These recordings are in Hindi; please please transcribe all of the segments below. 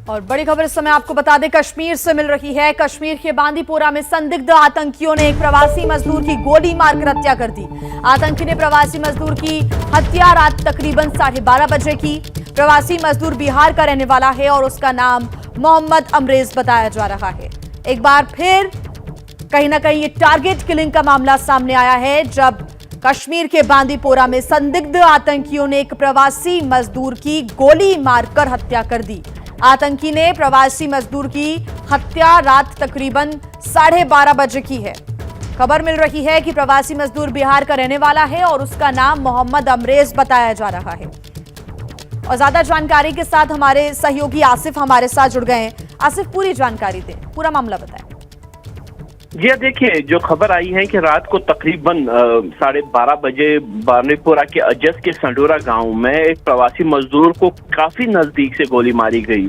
और बड़ी खबर इस समय आपको बता दें, कश्मीर से मिल रही है। कश्मीर के बांदीपोरा में संदिग्ध आतंकियों ने एक प्रवासी मजदूर की गोली मारकर हत्या कर दी। आतंकी ने प्रवासी मजदूर की हत्या रात तकरीबन 12:30 बजे की। प्रवासी मजदूर बिहार का रहने वाला है और उसका नाम मोहम्मद अमरेज बताया जा रहा है। एक बार फिर कहीं ना कहीं ये टारगेट किलिंग का मामला सामने आया है, जब कश्मीर के बांदीपोरा में संदिग्ध आतंकियों ने एक प्रवासी मजदूर की गोली मारकर हत्या कर दी। आतंकी ने प्रवासी मजदूर की हत्या रात तकरीबन 12:30 बजे की है। खबर मिल रही है कि प्रवासी मजदूर बिहार का रहने वाला है और उसका नाम मोहम्मद अमरेज बताया जा रहा है। और ज्यादा जानकारी के साथ हमारे सहयोगी आसिफ हमारे साथ जुड़ गए हैं। आसिफ, पूरी जानकारी दें, पूरा मामला बताएं। जी देखिए, जो खबर आई है कि रात को तकरीबन 12:30 बजे बांदीपोरा के अजस के संडोरा गांव में एक प्रवासी मजदूर को काफी नजदीक से गोली मारी गई।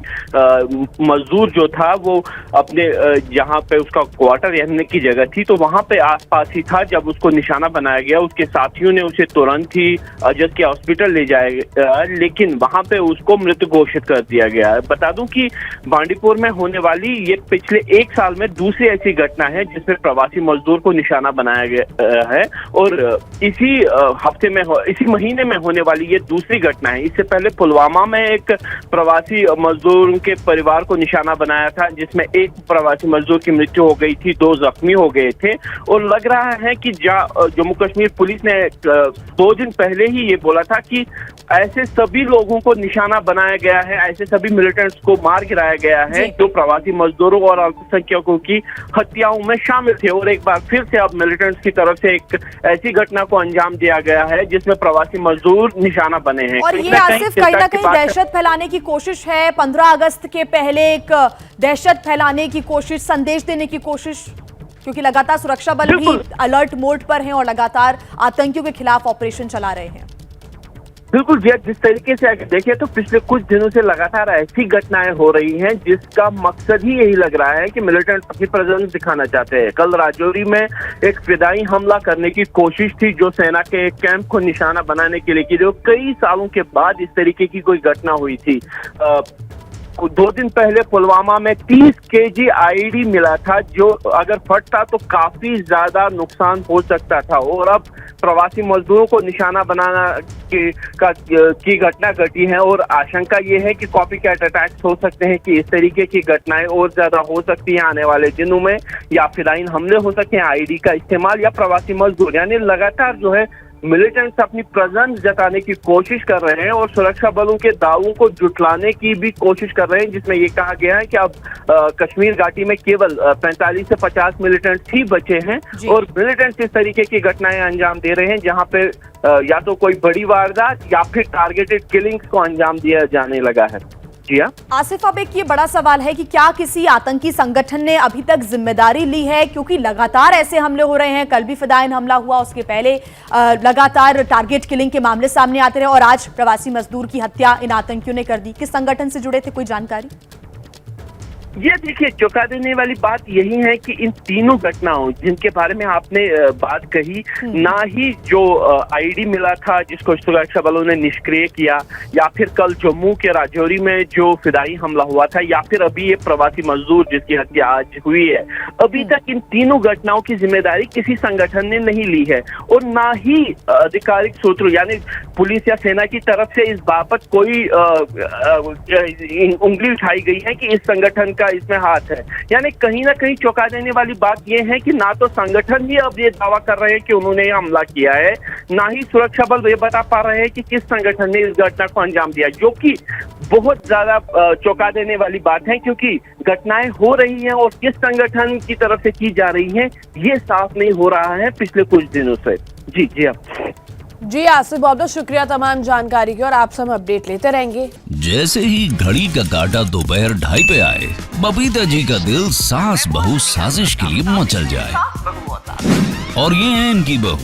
मजदूर जो था वो अपने जहां पे उसका क्वार्टर रहने की जगह थी तो वहां पे आसपास ही था जब उसको निशाना बनाया गया। उसके साथियों ने उसे तुरंत ही अजस के हॉस्पिटल ले जाया, लेकिन वहां पे उसको मृत घोषित कर दिया गया। बता दूं कि बांदीपुर में होने वाली ये पिछले 1 साल में दूसरी ऐसी घटना है जिसमें प्रवासी मजदूर को निशाना बनाया गया है और इसी हफ्ते में इसी महीने में होने वाली ये दूसरी घटना है। इससे पहले पुलवामा में एक प्रवासी मजदूर के परिवार को निशाना बनाया था, जिसमें एक प्रवासी मजदूर की मृत्यु हो गई थी, 2 जख्मी हो गए थे। और लग रहा है कि जम्मू कश्मीर पुलिस ने 2 दिन पहले ही ये बोला था कि ऐसे सभी लोगों को निशाना बनाया गया है, ऐसे सभी मिलिटेंट्स को मार गिराया गया है जो प्रवासी मजदूरों और अल्पसंख्यकों की हत्याओं में शामिल थे। और एक बार फिर से अब मिलिटेंट्स की तरफ से एक ऐसी घटना को अंजाम दिया गया है जिसमें प्रवासी मजदूर निशाना बने हैं। और ये आसिफ कहीं ना कहीं दहशत फैलाने की कोशिश है। 15 अगस्त के पहले एक दहशत फैलाने की कोशिश, संदेश देने की कोशिश, क्योंकि लगातार सुरक्षा बल भी अलर्ट मोड पर हैं और लगातार आतंकियों के खिलाफ ऑपरेशन चला रहे हैं। बिल्कुल जी, जिस तरीके से अगर देखिए तो पिछले कुछ दिनों से लगातार ऐसी घटनाएं हो रही हैं जिसका मकसद ही यही लग रहा है कि मिलिटेंट अपनी प्रेजेंस दिखाना चाहते हैं। कल राजौरी में एक फिदाई हमला करने की कोशिश थी जो सेना के एक कैंप को निशाना बनाने के लिए की, जो कई सालों के बाद इस तरीके की कोई घटना हुई थी। 2 दिन पहले पुलवामा में 30 kg आईडी मिला था, जो अगर फटता तो काफी ज्यादा नुकसान हो सकता था। और अब प्रवासी मजदूरों को निशाना बनाना की घटना घटी है और आशंका ये है कि कॉपी कैट अटैक्स हो सकते हैं, कि इस तरीके की घटनाएं और ज्यादा हो सकती हैं आने वाले दिनों में, या फिदाइन हमले हो सकते हैं, आईडी का इस्तेमाल या प्रवासी मजदूर, यानी लगातार जो है मिलिटेंट्स अपनी प्रेजेंस जताने की कोशिश कर रहे हैं और सुरक्षा बलों के दावों को जुटलाने की भी कोशिश कर रहे हैं, जिसमें ये कहा गया है कि अब कश्मीर घाटी में केवल 45 से 50 मिलिटेंट्स ही बचे हैं और मिलिटेंट्स इस तरीके की घटनाएं अंजाम दे रहे हैं जहां पे या तो कोई बड़ी वारदात या फिर टारगेटेड किलिंग्स को अंजाम दिया जाने लगा है। आसिफ, अब एक ये बड़ा सवाल है कि क्या किसी आतंकी संगठन ने अभी तक जिम्मेदारी ली है, क्योंकि लगातार ऐसे हमले हो रहे हैं। कल भी फिदाइन हमला हुआ, उसके पहले लगातार टारगेट किलिंग के मामले सामने आते रहे और आज प्रवासी मजदूर की हत्या इन आतंकियों ने कर दी। किस संगठन से जुड़े थे, कोई जानकारी? ये देखिए, चौंका देने वाली बात यही है कि इन तीनों घटनाओं जिनके बारे में आपने बात कही, ना ही जो आईडी मिला था जिसको सुरक्षा बलों ने निष्क्रिय किया, या फिर कल जम्मू के राजौरी में जो फिदाई हमला हुआ था, या फिर अभी ये प्रवासी मजदूर जिसकी हत्या आज हुई है, अभी तक इन तीनों घटनाओं की जिम्मेदारी किसी संगठन ने नहीं ली है। और ना ही आधिकारिक सूत्रों यानी पुलिस या सेना की तरफ से इस बाबत कोई उंगली उठाई गई है कि इस संगठन का इसमें हाथ है। यानी कहीं ना कहीं चौंका देने वाली बात यह है कि ना तो संगठन ही अब ये दावा कर रहे हैं कि उन्होंने हमला किया है, ना ही सुरक्षा बल ये बता पा रहे हैं कि किस संगठन ने इस घटना को अंजाम दिया, जो कि बहुत ज्यादा चौंका देने वाली बात है, क्योंकि घटनाएं हो रही हैं और किस संगठन की तरफ से की जा रही है ये साफ नहीं हो रहा है पिछले कुछ दिनों से। जी आसिफ, बहुत बहुत शुक्रिया तमाम जानकारी की और आपसे हम अपडेट लेते रहेंगे। जैसे ही घड़ी का काटा दोपहर 2:30 पे आए, बबीता जी का दिल सास बहू साजिश के लिए मचल जाए। और ये है इनकी बहू,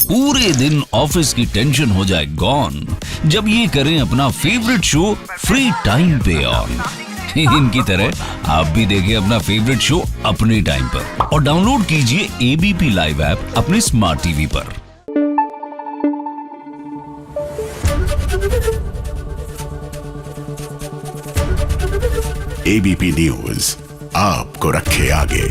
पूरे दिन ऑफिस की टेंशन हो जाए गॉन जब ये करें अपना फेवरेट शो फ्री टाइम पे ऑन। इनकी तरह आप भी देखिए अपना फेवरेट शो अपने टाइम पर और डाउनलोड कीजिए ABP लाइव ऐप अपने स्मार्ट टीवी पर। एबीपी न्यूज आपको रखे आगे।